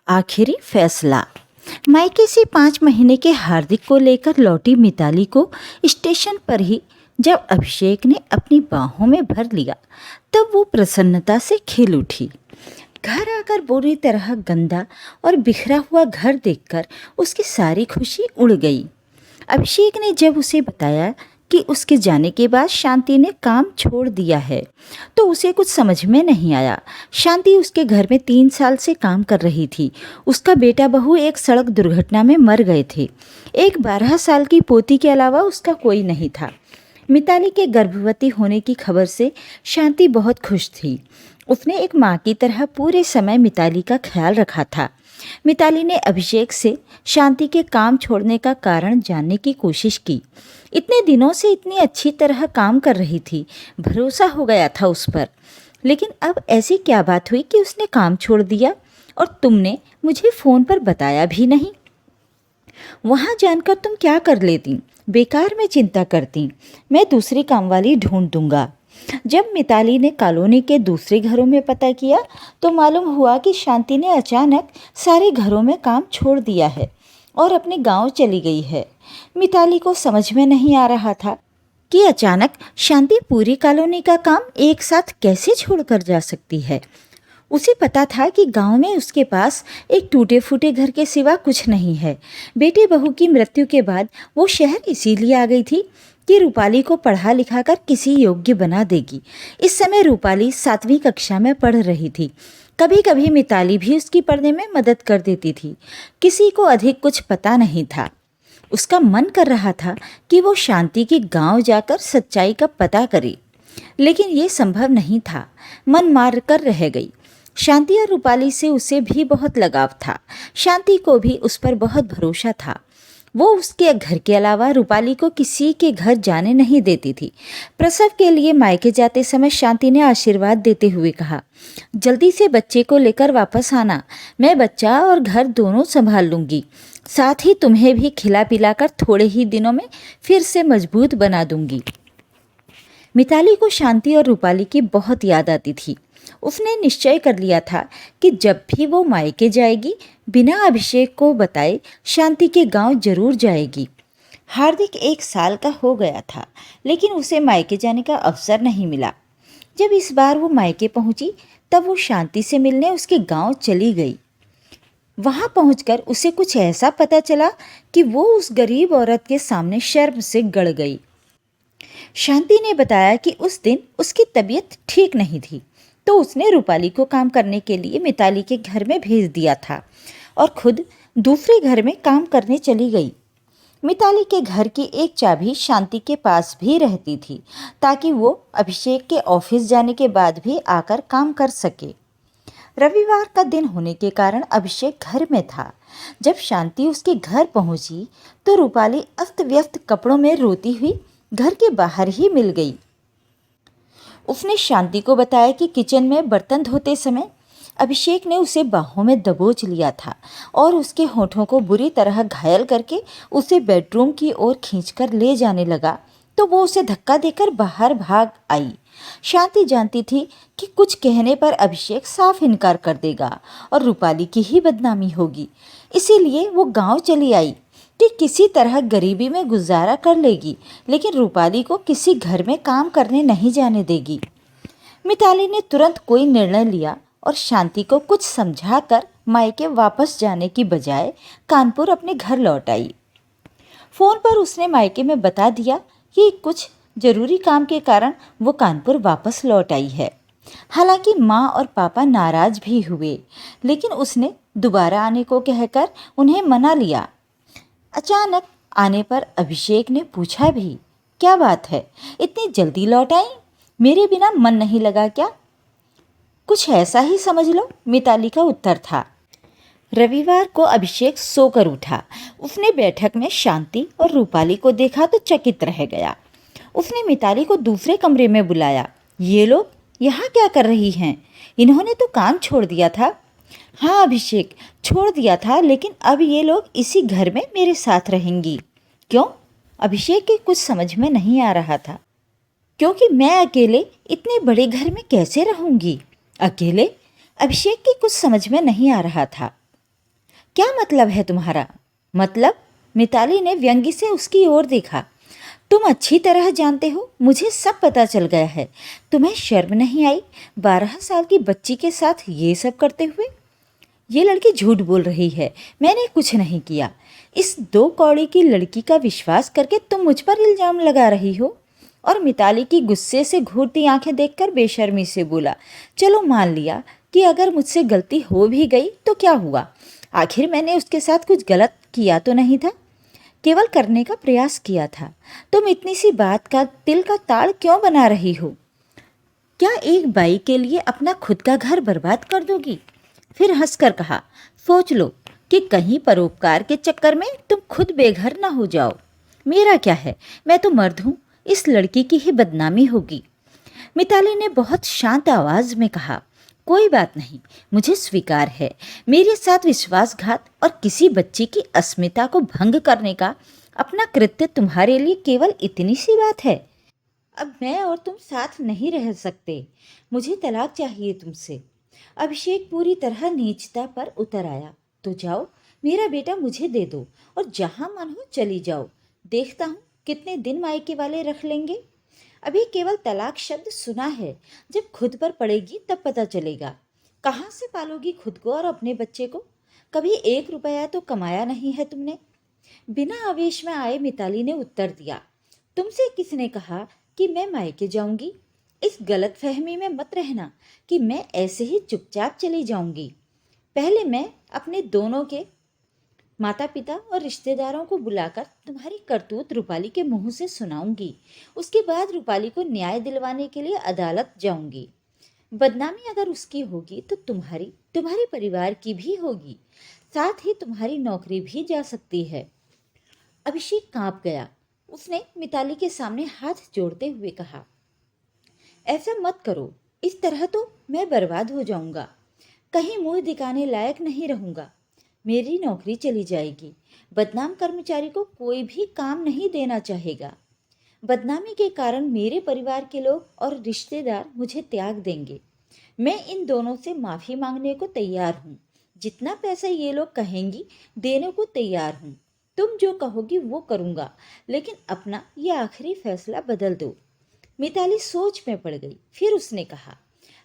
आखिरी फैसला। मायके से 5 महीने के हार्दिक को लेकर लौटी मिताली को स्टेशन पर ही जब अभिषेक ने अपनी बाहों में भर लिया तब वो प्रसन्नता से खिल उठी। घर आकर बुरी तरह गंदा और बिखरा हुआ घर देखकर उसकी सारी खुशी उड़ गई। अभिषेक ने जब उसे बताया कि उसके जाने के बाद शांति ने काम छोड़ दिया है तो उसे कुछ समझ में नहीं आया। शांति उसके घर में 3 साल से काम कर रही थी। उसका बेटा बहू एक सड़क दुर्घटना में मर गए थे। एक 12 साल की पोती के अलावा उसका कोई नहीं था। मिताली के गर्भवती होने की खबर से शांति बहुत खुश थी। उसने एक माँ की तरह पूरे समय मिताली का ख्याल रखा था। मिताली ने अभिषेक से शांति के काम छोड़ने का कारण जानने की कोशिश की। इतने दिनों से इतनी अच्छी तरह काम कर रही थी, भरोसा हो गया था उस पर। लेकिन अब ऐसी क्या बात हुई कि उसने काम छोड़ दिया और तुमने मुझे फ़ोन पर बताया भी नहीं? वहाँ जानकर तुम क्या कर लेती? बेकार में चिंता करती। मैं दूसरी कामवाली ढूंढ दूंगा। जब मिताली ने कॉलोनी के दूसरे घरों में पता किया तो मालूम हुआ कि शांति ने अचानक सारे घरों में काम छोड़ दिया है और अपने गांव चली गई है। मिताली को समझ में नहीं आ रहा था कि अचानक शांति पूरी कॉलोनी का काम एक साथ कैसे छोड़कर जा सकती है। उसे पता था कि गांव में उसके पास एक टूटे फूटे घर के सिवा कुछ नहीं है। बेटे बहू की मृत्यु के बाद वो शहर इसीलिए आ गई थी कि रूपाली को पढ़ा लिखा कर किसी योग्य बना देगी। इस समय रूपाली 7वीं कक्षा में पढ़ रही थी। कभी कभी मिताली भी उसकी पढ़ने में मदद कर देती थी। किसी को अधिक कुछ पता नहीं था। उसका मन कर रहा था कि वो शांति के गांव जाकर सच्चाई का पता करे, लेकिन ये संभव नहीं था। मन मार कर रह गई। शांति और रूपाली से उसे भी बहुत लगाव था। शांति को भी उस पर बहुत भरोसा था। वो उसके घर के अलावा रूपाली को किसी के घर जाने नहीं देती थी। प्रसव के लिए मायके जाते समय शांति ने आशीर्वाद देते हुए कहा, जल्दी से बच्चे को लेकर वापस आना। मैं बच्चा और घर दोनों संभाल लूँगी। साथ ही तुम्हें भी खिला पिलाकर थोड़े ही दिनों में फिर से मजबूत बना दूंगी। मिताली को शांति और रूपाली की बहुत याद आती थी। उसने निश्चय कर लिया था कि जब भी वो मायके जाएगी बिना अभिषेक को बताए शांति के गांव जरूर जाएगी। हार्दिक 1 साल का हो गया था, लेकिन उसे मायके जाने का अवसर नहीं मिला। जब इस बार वो मायके पहुंची तब वो शांति से मिलने उसके गांव चली गई। वहां पहुंचकर उसे कुछ ऐसा पता चला कि वो उस गरीब औरत के सामने शर्म से गड़ गई। शांति ने बताया कि उस दिन उसकी तबीयत ठीक नहीं थी, तो उसने रूपाली को काम करने के लिए मिताली के घर में भेज दिया था और खुद दूसरे घर में काम करने चली गई। मिताली के घर की एक चाबी शांति के पास भी रहती थी ताकि वो अभिषेक के ऑफिस जाने के बाद भी आकर काम कर सके। रविवार का दिन होने के कारण अभिषेक घर में था। जब शांति उसके घर पहुंची तो रूपाली अस्त व्यस्त कपड़ों में रोती हुई घर के बाहर ही मिल गई। उसने शांति को बताया कि किचन में बर्तन धोते समय अभिषेक ने उसे बाहों में दबोच लिया था और उसके होठों को बुरी तरह घायल करके उसे बेडरूम की ओर खींचकर ले जाने लगा तो वो उसे धक्का देकर बाहर भाग आई। शांति जानती थी कि कुछ कहने पर अभिषेक साफ इनकार कर देगा और रूपाली की ही बदनामी होगी। इसीलिए वो गांव चली आई कि किसी तरह गरीबी में गुजारा कर लेगी, लेकिन रूपाली को किसी घर में काम करने नहीं जाने देगी। मिताली ने तुरंत कोई निर्णय लिया और शांति को कुछ समझाकर मायके वापस जाने की बजाय कानपुर अपने घर लौट आई। फ़ोन पर उसने मायके में बता दिया कि कुछ जरूरी काम के कारण वो कानपुर वापस लौट आई है। हालांकि माँ और पापा नाराज भी हुए, लेकिन उसने दोबारा आने को कहकर उन्हें मना लिया। अचानक आने पर अभिषेक ने पूछा भी, क्या बात है, इतनी जल्दी लौट आई? मेरे बिना मन नहीं लगा क्या? कुछ ऐसा ही समझ लो, मिताली का उत्तर था। रविवार को अभिषेक सोकर उठा। उसने बैठक में शांति और रूपाली को देखा तो चकित रह गया। उसने मिताली को दूसरे कमरे में बुलाया। ये लोग यहाँ क्या कर रही हैं? इन्होंने तो काम छोड़ दिया था। हाँ अभिषेक, छोड़ दिया था, लेकिन अब ये लोग इसी घर में मेरे साथ रहेंगी। क्यों? अभिषेक के कुछ समझ में नहीं आ रहा था। क्योंकि मैं अकेले इतने बड़े घर में कैसे रहूँगी? अकेले? अभिषेक की कुछ समझ में नहीं आ रहा था। क्या मतलब है तुम्हारा? मतलब? मिताली ने व्यंग्य से उसकी ओर देखा। तुम अच्छी तरह जानते हो, मुझे सब पता चल गया है। तुम्हें शर्म नहीं आई 12 साल की बच्ची के साथ ये सब करते हुए? ये लड़की झूठ बोल रही है, मैंने कुछ नहीं किया। इस 2 कौड़ी की लड़की का विश्वास करके तुम मुझ पर इल्ज़ाम लगा रही हो। और मिताली की गुस्से से घूरती आंखें देखकर बेशर्मी से बोला, चलो मान लिया कि अगर मुझसे गलती हो भी गई तो क्या हुआ? आखिर मैंने उसके साथ कुछ गलत किया तो नहीं था, केवल करने का प्रयास किया था। तुम इतनी सी बात का तिल का ताड़ क्यों बना रही हो? क्या एक बाई के लिए अपना खुद का घर बर्बाद कर दोगी? फिर हंसकर कहा, सोच लो कि कहीं परोपकार के चक्कर में तुम खुद बेघर ना हो जाओ। मेरा क्या है, मैं तो मर्द हूँ, इस लड़की की ही बदनामी होगी। मिताली ने बहुत शांत आवाज में कहा, कोई बात नहीं, मुझे स्वीकार है। मेरे साथ विश्वासघात और किसी बच्ची की अस्मिता को भंग करने का अपना कृत्य तुम्हारे लिए केवल इतनी सी बात है। अब मैं और तुम साथ नहीं रह सकते। मुझे तलाक चाहिए तुमसे। अभिषेक पूरी तरह नीचता पर उतर आया। तो जाओ, मेरा बेटा मुझे दे दो और जहां मन हो चली जाओ। देखता हूँ कितने दिन मायके वाले रख लेंगे। अभी केवल तलाक शब्द सुना है, जब खुद पर पड़ेगी तब पता चलेगा। कहाँ से पालोगी खुद को और अपने बच्चे को? कभी 1 रुपया तो कमाया नहीं है तुमने। बिना आवेश में आए मिताली ने उत्तर दिया, तुमसे किसने कहा कि मैं मायके जाऊंगी? इस गलतफहमी में मत रहना कि मैं ऐसे ही चुपचाप चली जाऊंगी। पहले मैं अपने दोनों के माता पिता और रिश्तेदारों को बुलाकर तुम्हारी करतूत रूपाली के मुंह से सुनाऊंगी। उसके बाद रूपाली को न्याय दिलवाने के लिए अदालत जाऊंगी। बदनामी अगर उसकी होगी तो तुम्हारे परिवार की भी होगी, साथ ही तुम्हारी नौकरी भी जा सकती है। अभिषेक कांप गया। उसने मिताली के सामने हाथ जोड़ते हुए कहा, ऐसा मत करो, इस तरह तो मैं बर्बाद हो जाऊंगा, कहीं मुंह दिखाने लायक नहीं रहूंगा। मेरी नौकरी चली जाएगी। बदनाम कर्मचारी को कोई भी काम नहीं देना चाहेगा। बदनामी के कारण मेरे परिवार के लोग और रिश्तेदार मुझे त्याग देंगे। मैं इन दोनों से माफ़ी मांगने को तैयार हूँ। जितना पैसा ये लोग कहेंगी देने को तैयार हूँ। तुम जो कहोगी वो करूँगा, लेकिन अपना ये आखिरी फैसला बदल दो। मिताली सोच में पड़ गई। फिर उसने कहा,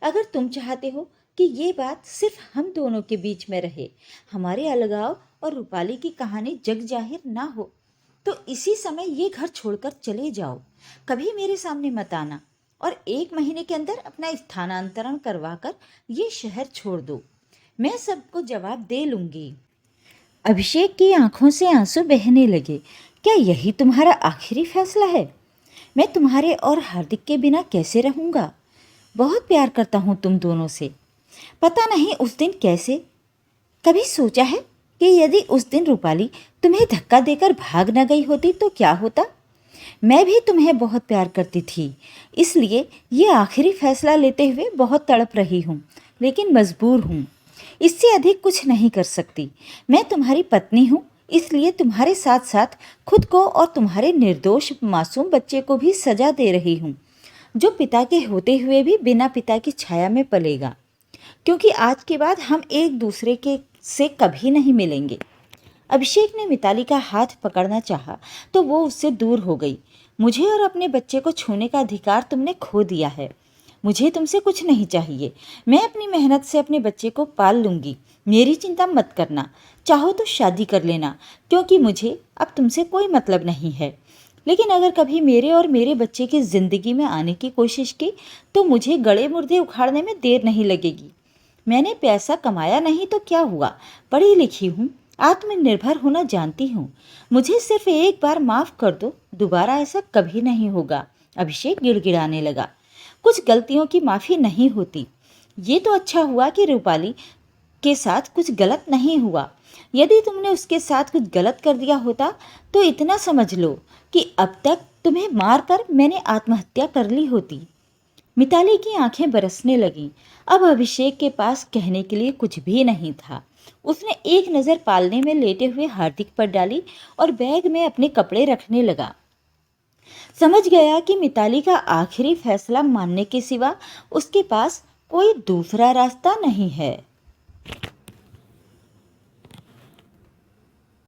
अगर तुम चाहते हो कि ये बात सिर्फ हम दोनों के बीच में रहे, हमारे अलगाव और रूपाली की कहानी जग जाहिर ना हो, तो इसी समय ये घर छोड़कर चले जाओ। कभी मेरे सामने मत आना और 1 महीने के अंदर अपना स्थानांतरण करवाकर ये शहर छोड़ दो। मैं सबको जवाब दे लूंगी। अभिषेक की आंखों से आंसू बहने लगे। क्या यही तुम्हारा आखिरी फैसला है? मैं तुम्हारे और हार्दिक के बिना कैसे रहूंगा? बहुत प्यार करता हूँ तुम दोनों से। पता नहीं उस दिन कैसे। कभी सोचा है कि यदि उस दिन रूपाली तुम्हें धक्का देकर भाग न गई होती तो क्या होता? मैं भी तुम्हें बहुत प्यार करती थी, इसलिए ये आखिरी फैसला लेते हुए बहुत तड़प रही हूँ, लेकिन मजबूर हूँ। इससे अधिक कुछ नहीं कर सकती। मैं तुम्हारी पत्नी हूँ, इसलिए तुम्हारे साथ साथ खुद को और तुम्हारे निर्दोष मासूम बच्चे को भी सजा दे रही हूँ, जो पिता के होते हुए भी बिना पिता की छाया में पलेगा। क्योंकि आज के बाद हम एक दूसरे के से कभी नहीं मिलेंगे। अभिषेक ने मिताली का हाथ पकड़ना चाहा तो वो उससे दूर हो गई। मुझे और अपने बच्चे को छूने का अधिकार तुमने खो दिया है। मुझे तुमसे कुछ नहीं चाहिए। मैं अपनी मेहनत से अपने बच्चे को पाल लूँगी। मेरी चिंता मत करना। चाहो तो शादी कर लेना, क्योंकि मुझे अब तुमसे कोई मतलब नहीं है। लेकिन अगर कभी मेरे और मेरे बच्चे की ज़िंदगी में आने की कोशिश की तो मुझे गड़े मुर्दे उखाड़ने में देर नहीं लगेगी। मैंने पैसा कमाया नहीं तो क्या हुआ, पढ़ी लिखी हूँ, आत्मनिर्भर होना जानती हूँ। मुझे सिर्फ एक बार माफ़ कर दो, दोबारा ऐसा कभी नहीं होगा। अभिषेक गिड़गिड़ाने लगा। कुछ गलतियों की माफ़ी नहीं होती। ये तो अच्छा हुआ कि रूपाली के साथ कुछ गलत नहीं हुआ। यदि तुमने उसके साथ कुछ गलत कर दिया होता तो इतना समझ लो कि अब तक तुम्हें मारकर मैंने आत्महत्या कर ली होती। मिताली की आंखें बरसने लगीं। अब अभिषेक के पास कहने के लिए कुछ भी नहीं था। उसने एक नज़र पालने में लेटे हुए हार्दिक पर डाली और बैग में अपने कपड़े रखने लगा। समझ गया कि मिताली का आखिरी फैसला मानने के सिवा उसके पास कोई दूसरा रास्ता नहीं है।